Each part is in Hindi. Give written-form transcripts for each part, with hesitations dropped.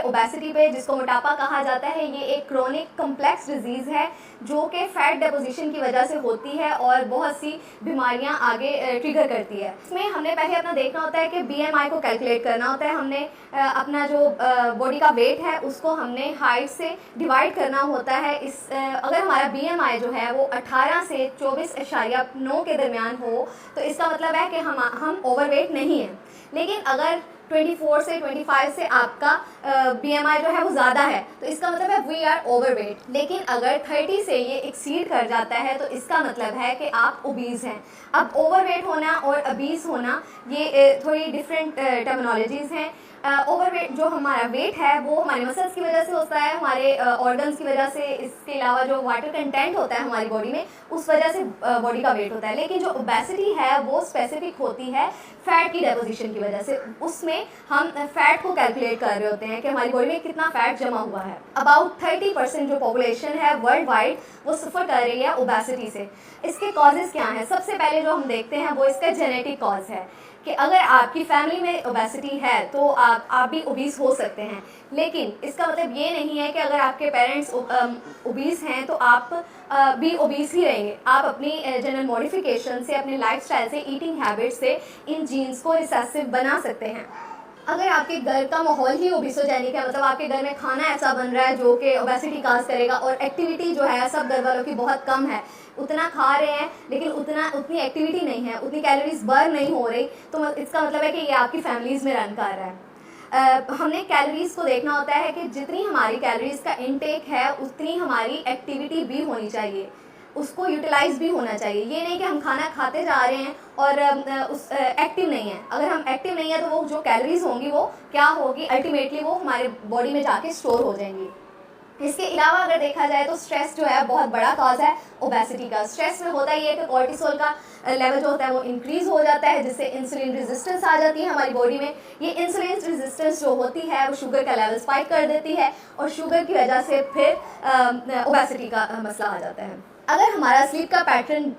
ये ओबेसिटी पे, जिसको मोटापा कहा जाता है, ये एक क्रोनिक कम्प्लेक्स डिजीज़ है जो कि फैट डिपोजिशन की वजह से होती है और बहुत सी बीमारियां आगे ट्रिगर करती है। इसमें हमने पहले अपना देखना होता है कि बीएमआई को कैलकुलेट करना होता है। हमने अपना जो बॉडी का वेट है उसको हमने हाइट से डिवाइड करना होता है। अगर हमारा बीएमआई जो है वो 18 से 24.9 के दरमियान हो तो इसका मतलब है कि हम ओवरवेट नहीं हैं। लेकिन अगर 24 से 25 से आपका बीएमआई जो है वो ज़्यादा है तो इसका मतलब है वी आर ओवरवेट। लेकिन अगर 30 से ये एक्सीड कर जाता है तो इसका मतलब है कि आप ओबीज़ हैं। अब ओवरवेट होना और ओबीज़ होना ये थोड़ी डिफरेंट टर्मिनोलॉजीज़ हैं। ओवरवेट जो हमारा वेट है वो हमारे मसल्स की वजह से होता है, हमारे ऑर्गन्स की वजह से, इसके अलावा जो वाटर कंटेंट होता है हमारी बॉडी में उस वजह से बॉडी का वेट होता है। लेकिन जो ओबेसिटी है वो स्पेसिफिक होती है फैट की डिपोजिशन की वजह से। उसमें हम फैट को कैलकुलेट कर रहे होते हैं कि हमारी बॉडी में कितना फैट जमा हुआ है। अबाउट 30% जो पॉपुलेशन है वर्ल्ड वाइड वो सफ़र कर रही है ओबेसिटी से। इसके कॉजेज़ क्या हैं? सबसे पहले जो हम देखते हैं वो इसका जेनेटिक कॉज है कि अगर आपकी फैमिली में ओबेसिटी है तो आप भी ओबीस हो सकते हैं। लेकिन इसका मतलब ये नहीं है कि अगर आपके पेरेंट्स ओबीस हैं तो आप भी ओबीस ही रहेंगे। आप अपनी जनरल मॉडिफिकेशन से, अपने लाइफस्टाइल से, ईटिंग हैबिट से इन जीन्स को रिसेसिव बना सकते हैं। अगर आपके घर का माहौल ही ओबेसोजेनिक है, मतलब आपके घर में खाना ऐसा बन रहा है जो कि ओबेसिटी काज करेगा और एक्टिविटी जो है सब घर वालों की बहुत कम है, उतना खा रहे हैं लेकिन उतनी एक्टिविटी नहीं है, उतनी कैलोरीज बर्न नहीं हो रही, तो इसका मतलब है कि ये आपकी फैमिलीज़ में रन कर रहा है। हमने कैलोरीज़ को देखना होता है कि जितनी हमारी कैलोरीज़ का इनटेक है उतनी हमारी एक्टिविटी भी होनी चाहिए, उसको यूटिलाइज भी होना चाहिए। ये नहीं कि हम खाना खाते जा रहे हैं और एक्टिव नहीं है। अगर हम एक्टिव नहीं है तो वो जो कैलोरीज होंगी वो क्या होगी, अल्टीमेटली वो हमारे बॉडी में जाके स्टोर हो जाएंगी। इसके अलावा अगर देखा जाए तो स्ट्रेस जो है बहुत बड़ा कॉज है ओबेसिटी का। स्ट्रेस में होता ही है कि कॉर्टिसोल का लेवल जो होता है वो इंक्रीज़ हो जाता है, जिससे इंसुलिन रेजिस्टेंस आ जाती है हमारी बॉडी में। ये इंसुलिन रेजिस्टेंस जो होती है वो शुगर का लेवल स्पाइक कर देती है और शुगर की वजह से फिर ओबेसिटी का मसला आ जाता है। अगर हमारा स्लीप का पैटर्न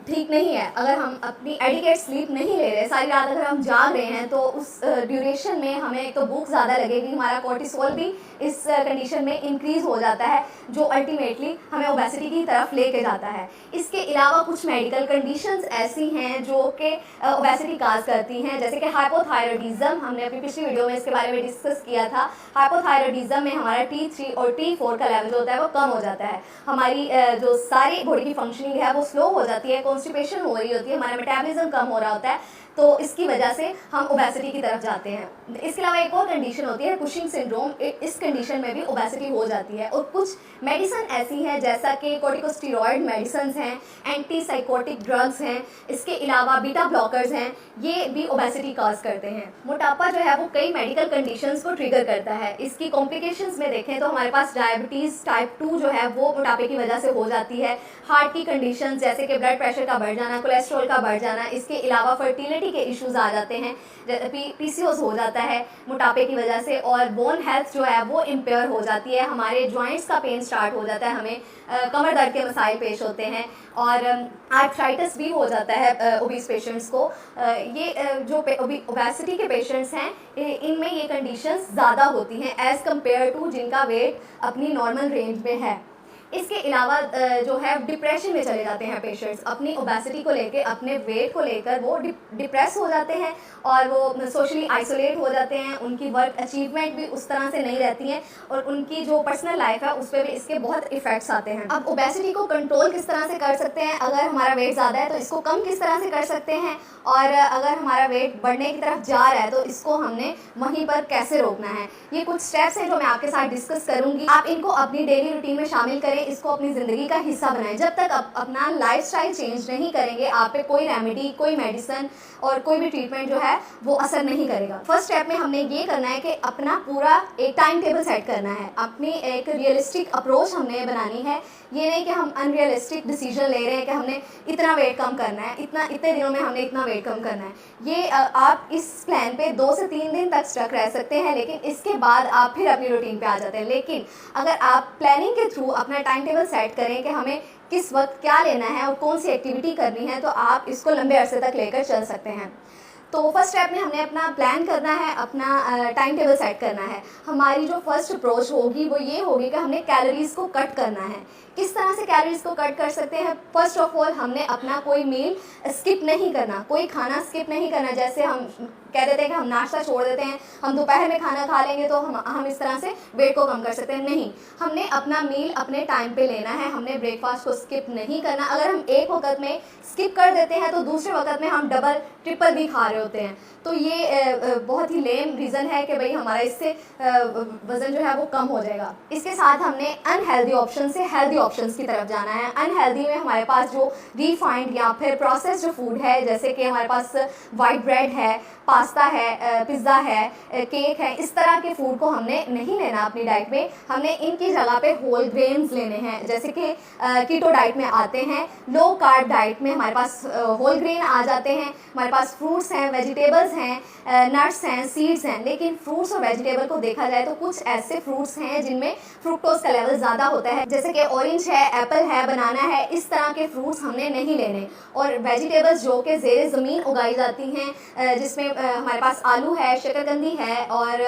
ठीक नहीं है, अगर हम अपनी एडिकेट स्लीप नहीं ले रहे, सारी रात अगर हम जाग रहे हैं तो उस ड्यूरेशन में हमें एक तो भूख ज़्यादा लगेगी, हमारा कॉर्टिसोल भी इस कंडीशन में इंक्रीज़ हो जाता है जो अल्टीमेटली हमें ओबेसिटी की तरफ लेके जाता है। इसके अलावा कुछ मेडिकल कंडीशंस ऐसी हैं जो कि ओबेसिटी काज करती हैं, जैसे कि हाइपोथायरॉयडिज्म। हमने अपनी पिछली वीडियो में इसके बारे में डिस्कस किया था। हाइपोथायरॉयडिज्म में हमारा T3 और T4 का लेवल जो होता है वो कम हो जाता है, हमारी जो सारी बॉडी की फंक्शनिंग है वो स्लो हो जाती है, कॉन्स्टिपेशन हो रही होती है, हमारा मेटाबॉलिज्म कम हो रहा होता है, तो इसकी वजह से हम ओबेसिटी की तरफ जाते हैं। इसके अलावा एक और कंडीशन होती है कुशिंग सिंड्रोम। इस कंडीशन में भी ओबेसिटी हो जाती है। और कुछ मेडिसिन ऐसी हैं जैसा कि कॉर्टिकोस्टेरॉइड मेडिसिन हैं, एंटीसाइकोटिक ड्रग्स हैं, इसके अलावा बीटा ब्लॉकर्स हैं, ये भी ओबेसिटी कॉज करते हैं। मोटापा जो है वो कई मेडिकल कंडीशंस को ट्रिगर करता है। इसकी कॉम्प्लिकेशंस में देखें तो हमारे पास डायबिटीज़ टाइप 2 जो है वो मोटापे की वजह से हो जाती है। हार्ट की कंडीशंस जैसे कि ब्लड प्रेशर का बढ़ जाना, कोलेस्ट्रॉल का बढ़ जाना, इसके अलावा फर्टिलिटी के इश्यूज आ जाते हैं, पीसीओएस हो जाता है मोटापे की वजह से, और बोन हेल्थ जो है वो इम्पेयर हो जाती है, हमारे जॉइंट्स का पेन स्टार्ट हो जाता है, हमें कमर दर्द के मसाइल पेश होते हैं और आर्थराइटिस भी हो जाता है ओबीस पेशेंट्स को। ये जो ओबेसिटी के पेशेंट्स हैं इनमें ये कंडीशंस ज़्यादा होती हैं एज़ कम्पेयर टू जिनका वेट अपनी नॉर्मल रेंज में है। इसके अलावा जो है डिप्रेशन में चले जाते हैं पेशेंट्स, अपनी ओबेसिटी को लेकर, अपने वेट को लेकर वो डिप्रेस हो जाते हैं और वो सोशली आइसोलेट हो जाते हैं, उनकी वर्क अचीवमेंट भी उस तरह से नहीं रहती हैं और उनकी जो पर्सनल लाइफ है उस पर भी इसके बहुत इफेक्ट्स आते हैं। अब ओबेसिटी को कंट्रोल किस तरह से कर सकते हैं? अगर हमारा वेट ज़्यादा है तो इसको कम किस तरह से कर सकते हैं, और अगर हमारा वेट बढ़ने की तरफ जा रहा है तो इसको हमने वहीं पर कैसे रोकना है, ये कुछ स्टेप्स हैं जो मैं आपके साथ डिस्कस करूँगी। आप इनको अपनी डेली रूटीन में शामिल करें, इसको अपनी ज़िंदगी का हिस्सा बनाएं। जब तक आप अपना लाइफस्टाइल चेंज नहीं करेंगे आप पे कोई रेमेडी, कोई मेडिसिन और कोई भी ट्रीटमेंट जो है वो असर नहीं करेगा। फर्स्ट स्टेप में हमने ये करना है कि अपना पूरा एक टाइम टेबल सेट करना है, अपनी एक रियलिस्टिक अप्रोच हमने बनानी है। ये नहीं कि हम अनरियलिस्टिक डिसीजन ले रहे हैं कि हमने इतना वेट कम करना है, इतने दिनों में हमने इतना वेट कम करना है। ये आप इस प्लान पे 2 से 3 दिन तक स्टक रह सकते हैं, लेकिन इसके बाद आप फिर अपनी रूटीन पे आ जाते हैं। लेकिन अगर आप प्लानिंग के थ्रू अपना टाइम टेबल सेट करें कि हमें किस वक्त क्या लेना है और कौन सी एक्टिविटी करनी है, तो आप इसको लंबे अरसे तक लेकर चल सकते हैं। तो फर्स्ट स्टेप में हमने अपना प्लान करना है, अपना टाइम टेबल सेट करना है। हमारी जो फर्स्ट अप्रोच होगी वो ये होगी कि हमने कैलोरीज़ को कट करना है। किस तरह से कैलोरीज़ को कट कर सकते हैं? फर्स्ट ऑफ ऑल हमने अपना कोई मील स्किप नहीं करना, कोई खाना स्किप नहीं करना। जैसे हम कह देते हैं कि हम नाश्ता छोड़ देते हैं, हम दोपहर में खाना खा लेंगे तो हम इस तरह से वेट को कम कर सकते हैं। नहीं, हमने अपना मील अपने टाइम पे लेना है, हमने ब्रेकफास्ट को स्किप नहीं करना। अगर हम एक वक्त में स्किप कर देते हैं तो दूसरे वक्त में हम डबल ट्रिपल भी खा रहे होते हैं। तो ये बहुत ही लेम रीज़न है कि भाई हमारा इससे वज़न जो है वो कम हो जाएगा। इसके साथ हमने अनहेल्दी ऑप्शन से हेल्दी ऑप्शंस की तरफ जाना है। अनहेल्दी में हमारे पास जो रिफाइंड या फिर प्रोसेस्ड जो फूड है, जैसे कि हमारे पास वाइट ब्रेड है, पास्ता है, पिज़्ज़ा है, केक है, इस तरह के फूड को हमने नहीं लेना अपनी डाइट में। हमने इनकी जगह पे होल ग्रेन्स लेने हैं, जैसे कि कीटो डाइट में आते हैं। लो कार्ब डाइट में हमारे पास होल ग्रेन आ जाते हैं, हमारे पास फ्रूट्स हैं, वेजिटेबल्स हैं, नट्स हैं, सीड्स हैं। लेकिन फ्रूट्स और वेजिटेबल को देखा जाए तो कुछ ऐसे फ्रूट्स हैं जिनमें फ्रुक्टोज का लेवल ज़्यादा होता है, जैसे कि ऑरेंज है, एप्पल है, बनाना है। इस तरह के फ्रूट्स हमने नहीं लेने। और वेजिटेबल्स जो कि ज़ेरे ज़मीन उगाई जाती हैं, जिसमें हमारे पास आलू है, शकरकंदी है और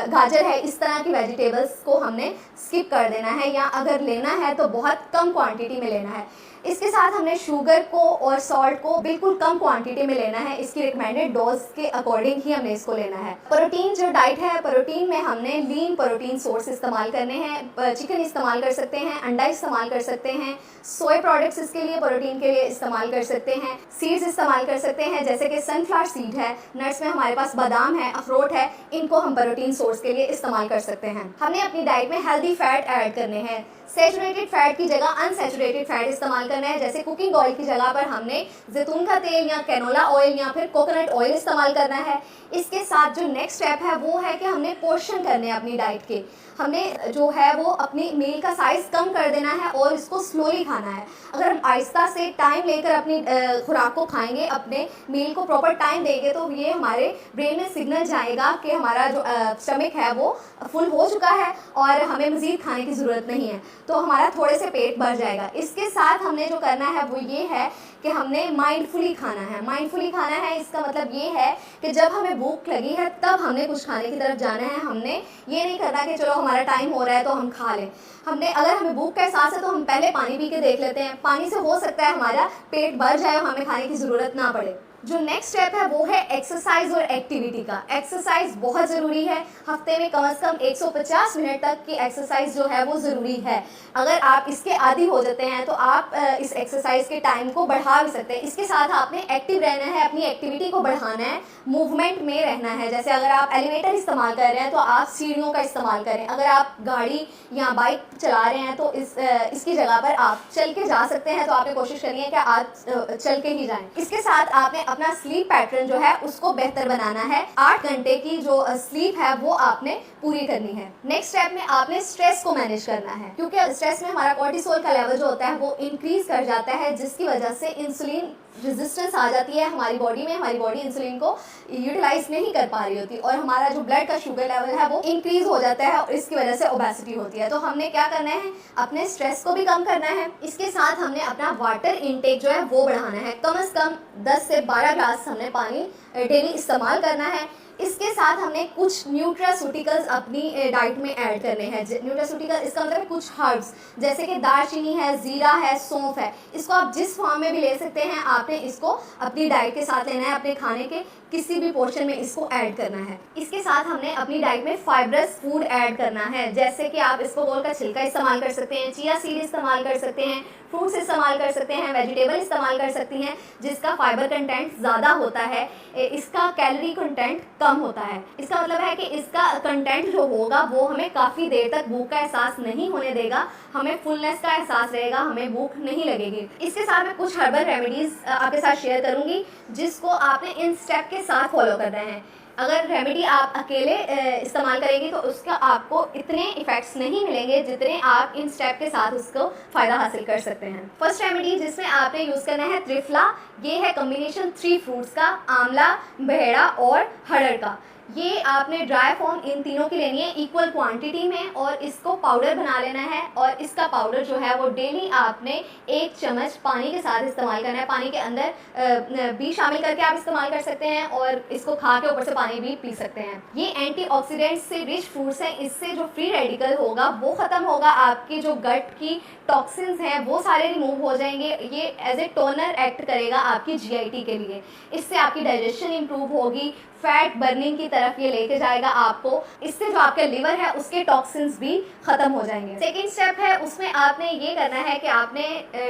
गाजर है, इस तरह की वेजिटेबल्स को हमने स्किप कर देना है, या अगर लेना है तो बहुत कम क्वांटिटी में लेना है। इसके साथ हमने शुगर को और सॉल्ट को बिल्कुल कम क्वांटिटी में लेना है। इसकी रिकमेंडेड डोज के अकॉर्डिंग ही हमने इसको लेना है। प्रोटीन जो डाइट है, प्रोटीन में हमने लीन प्रोटीन सोर्स इस्तेमाल करने हैं। चिकन इस्तेमाल कर सकते हैं, अंडा इस्तेमाल कर सकते हैं, सोया प्रोडक्ट्स इसके लिए प्रोटीन के लिए इस्तेमाल कर सकते हैं, सीड्स इस्तेमाल कर सकते हैं, जैसे कि सनफ्लावर सीड है, नट्स में हमारे पास बादाम है, अखरोट है, इनको हम प्रोटीन सोर्स के लिए इस्तेमाल कर सकते हैं। हमने अपनी डाइट में हेल्दी फैट ऐड करने हैं। सैचुरेटेड फैट की जगह अनसैचुरेटेड फैट इस्तेमाल करना है, जैसे कुकिंग ऑयल की जगह पर हमने जैतून का तेल या कैनोला ऑयल या फिर कोकोनट ऑयल इस्तेमाल करना है। इसके साथ जो नेक्स्ट स्टेप है वो है कि हमने पोर्शन करने हैं अपनी डाइट के। हमने जो है वो अपनी मील का साइज़ कम कर देना है और इसको स्लोली खाना है। अगर हम आहिस्ता से टाइम लेकर अपनी खुराक को खाएंगे, अपने मील को प्रॉपर टाइम देंगे, तो ये हमारे ब्रेन में सिग्नल जाएगा कि हमारा जो स्टमक है वो फुल हो चुका है और हमें मज़ीद खाने की ज़रूरत नहीं है, तो हमारा थोड़े से पेट भर जाएगा। इसके साथ हमने जो करना है वो ये है कि हमने माइंडफुली खाना है। माइंडफुली खाना है, इसका मतलब ये है कि जब हमें भूख लगी है तब हमने कुछ खाने की तरफ जाना है। हमने ये नहीं करना कि चलो हमारा टाइम हो रहा है तो हम खा लें। हमने अगर हमें भूख का एहसास है तो हम पहले पानी पी के देख लेते हैं। पानी से हो सकता है हमारा पेट भर जाए और हमें खाने की ज़रूरत ना पड़े। जो नेक्स्ट स्टेप है वो है एक्सरसाइज और एक्टिविटी का। एक्सरसाइज बहुत ज़रूरी है, हफ्ते में कम से कम 150 मिनट तक की एक्सरसाइज जो है वो ज़रूरी है। अगर आप इसके आदी हो जाते हैं तो आप इस एक्सरसाइज के टाइम को बढ़ा भी सकते हैं। इसके साथ आपने एक्टिव रहना है, अपनी एक्टिविटी को बढ़ाना है, मूवमेंट में रहना है। जैसे अगर आप एलिवेटर इस्तेमाल कर रहे हैं तो आप सीढ़ियों का इस्तेमाल करें। अगर आप गाड़ी या बाइक चला रहे हैं तो इसकी जगह पर आप चल के जा सकते हैं, तो आपने कोशिश करनी है कि आप चल के ही जाएं। इसके साथ आपने अपना स्लीप पैटर्न जो है उसको बेहतर बनाना है। 8 घंटे की जो स्लीप है वो आपने पूरी करनी है। नेक्स्ट स्टेप में आपने स्ट्रेस को मैनेज करना है, क्योंकि स्ट्रेस में हमारा कोर्टिसोल का लेवल जो होता है वो इंक्रीज कर जाता है, जिसकी वजह से इंसुलिन रेजिस्टेंस आ जाती है हमारी बॉडी में। हमारी बॉडी इंसुलिन को यूटिलाइज नहीं कर पा रही होती और हमारा जो ब्लड का शुगर लेवल है वो इंक्रीज हो जाता है और इसकी वजह से ओबेसिटी होती है। तो हमने क्या करना है, अपने स्ट्रेस को भी कम करना है। इसके साथ हमने अपना वाटर इनटेक जो है वो बढ़ाना है। कम से कम 10 से 12 ग्लास हमने पानी डेली इस्तेमाल करना है। इसके साथ हमने कुछ न्यूट्रास्यूटिकल्स अपनी डाइट में ऐड करने हैं। न्यूट्रास्यूटिकल इसका मतलब है कुछ हर्ब्स, जैसे कि दालचीनी है, ज़ीरा है, सौंफ है। इसको आप जिस फॉर्म में भी ले सकते हैं, आपने इसको अपनी डाइट के साथ लेना है, अपने खाने के किसी भी पोर्शन में इसको ऐड करना है। इसके साथ हमने अपनी डाइट में फाइब्रस फूड ऐड करना है, जैसे कि आप इसको गोल का छिलका इस्तेमाल कर सकते हैं, चिया सीड इस्तेमाल कर सकते हैं, फ्रूट्स इस्तेमाल कर सकते हैं, वेजिटेबल इस्तेमाल कर सकती हैं, जिसका फाइबर कंटेंट ज़्यादा होता है, इसका कैलोरी कंटेंट कम होता है। इसका मतलब है कि इसका कंटेंट जो होगा वो हमें काफ़ी देर तक भूख का एहसास नहीं होने देगा, हमें फुलनेस का एहसास रहेगा, हमें भूख नहीं लगेगी। इसके साथ मैं कुछ हर्बल रेमेडीज़ आपके साथ शेयर करूँगी, जिसको आपने इन स्टेप के साथ फॉलो करना है। अगर रेमेडी आप अकेले इस्तेमाल करेंगे तो उसका आपको इतने इफ़ेक्ट्स नहीं मिलेंगे जितने आप इन स्टेप के साथ उसको फ़ायदा हासिल कर सकते हैं। फर्स्ट रेमेडी जिसमें आपने यूज़ करना है त्रिफला। ये है कॉम्बिनेशन 3 फ्रूट्स का, आंवला, बहेड़ा और हड़ड़ का। ये आपने ड्राई फॉर्म इन तीनों की लेनी है इक्वल क्वांटिटी में और इसको पाउडर बना लेना है। और इसका पाउडर जो है वो डेली आपने 1 चम्मच पानी के साथ इस्तेमाल करना है। पानी के अंदर भी शामिल करके आप इस्तेमाल कर सकते हैं और इसको खा के ऊपर से पानी भी पी सकते हैं। ये एंटीऑक्सीडेंट से रिच फ्रूट्स हैं, इससे जो फ्री रेडिकल होगा वो ख़त्म होगा, आपकी जो गट की टॉक्सिन्स हैं वो सारे रिमूव हो जाएंगे। ये एज ए टोनर एक्ट करेगा आपकी जीआईटी के लिए। इससे आपकी डाइजेशन इंप्रूव होगी, फैट बर्निंग की तरफ ये लेके जाएगा आपको। इससे जो आपके लिवर है उसके टॉक्सिन्स भी खत्म हो जाएंगे। सेकेंड स्टेप है, उसमें आपने ये करना है कि आपने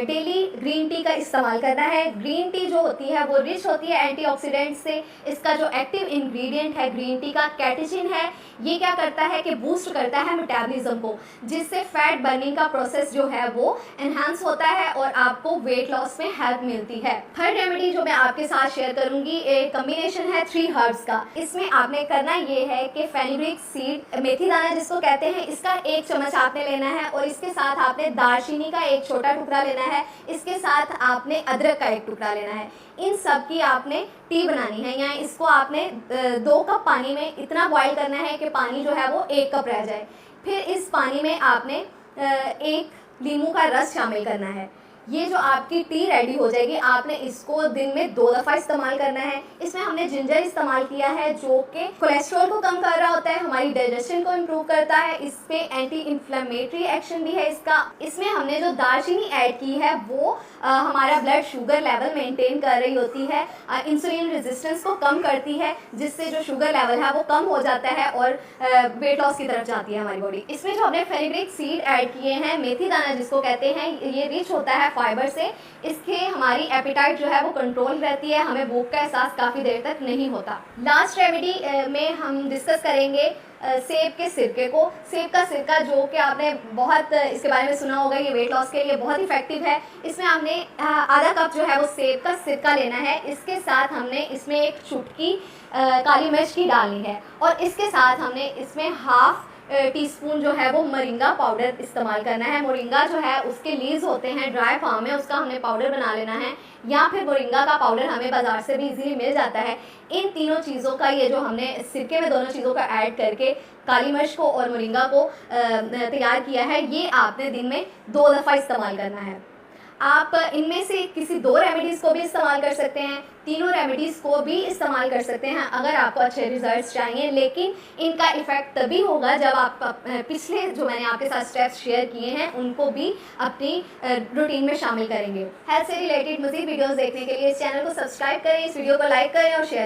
डेली ग्रीन टी का इस्तेमाल करना है। ग्रीन टी जो होती है वो रिच होती है एंटीऑक्सीडेंट से। इसका जो एक्टिव इंग्रेडिएंट है ग्रीन टी का कैटेचिन है। ये क्या करता है कि बूस्ट करता है मेटाबॉलिज्म को, जिससे फैट बर्निंग का प्रोसेस जो है वो एनहांस होता है और आपको वेट लॉस में हेल्प मिलती है। थर्ड रेमेडी जो मैं आपके साथ शेयर करूंगी एक कॉम्बिनेशन है 3 हर्ब्स का। इसमें आपने करना ये है कि फेनुग्रीक सीड, मेथी दाना जिसको कहते हैं, इसका 1 चम्मच आपने लेना है और इसके साथ आपने दालचीनी का एक छोटा टुकड़ा लेना है। इसके साथ आपने अदरक का 1 टुकड़ा लेना है। इन सब की आपने टी बनानी है, या इसको आपने 2 कप पानी में इतना बॉईल करना है कि पानी जो है वो 1 कप रह जाए। फिर इस पानी में आपने 1 नींबू का रस शामिल करना है। ये जो आपकी टी रेडी हो जाएगी, आपने इसको दिन में 2 दफ़ा इस्तेमाल करना है। इसमें हमने जिंजर इस्तेमाल किया है जो कि कोलेस्ट्रॉल को कम कर रहा होता है, हमारी डाइजेशन को इम्प्रूव करता है। इस पे एंटी इन्फ्लेमेटरी एक्शन भी है इसका। इसमें हमने जो दालचीनी ऐड की है वो हमारा ब्लड शुगर लेवल मेंटेन कर रही होती है, इंसुलिन रेजिस्टेंस को कम करती है, जिससे जो शुगर लेवल है वो कम हो जाता है और वेट लॉस की तरफ जाती है हमारी बॉडी। इसमें जो हमने फेनुग्रीक सीड ऐड किए हैं, मेथी दाना जिसको कहते हैं, ये रिच होता है फाइबर से। इसके हमारी एपिटाइट जो है वो कंट्रोल रहती है, हमें भूख का एहसास काफ़ी देर तक नहीं होता। लास्ट रेमेडी में हम डिस्कस करेंगे सेब के सिरके को। सेब का सिरका जो कि आपने बहुत इसके बारे में सुना होगा, ये वेट लॉस के लिए बहुत इफेक्टिव है। इसमें हमने आधा कप जो है वो सेब का सिरका लेना है। इसके साथ हमने इसमें 1 चुटकी काली मिर्च की डालनी है और इसके साथ हमने इसमें हाफ टीस्पून जो है वो मोरिंगा पाउडर इस्तेमाल करना है। मोरिंगा जो है उसके लीव्स होते हैं ड्राई फॉर्म में, उसका हमने पाउडर बना लेना है, या फिर मोरिंगा का पाउडर हमें बाजार से भी इजीली मिल जाता है। इन तीनों चीज़ों का, ये जो हमने सिरके में दोनों चीज़ों का ऐड करके काली मिर्च को और मोरिंगा को तैयार किया है, ये आपने दिन में 2 दफ़ा इस्तेमाल करना है। आप इनमें से किसी 2 रेमेडीज़ को भी इस्तेमाल कर सकते हैं, तीनों रेमेडीज़ को भी इस्तेमाल कर सकते हैं अगर आपको अच्छे रिजल्ट्स चाहिए। लेकिन इनका इफ़ेक्ट तभी होगा जब आप पिछले जो मैंने आपके साथ स्टेप्स शेयर किए हैं उनको भी अपनी रूटीन में शामिल करेंगे। हेल्थ से रिलेटेड मज़ीद वीडियोज़ देखने के लिए इस चैनल को सब्सक्राइब करें, इस वीडियो को लाइक करें और शेयर करें।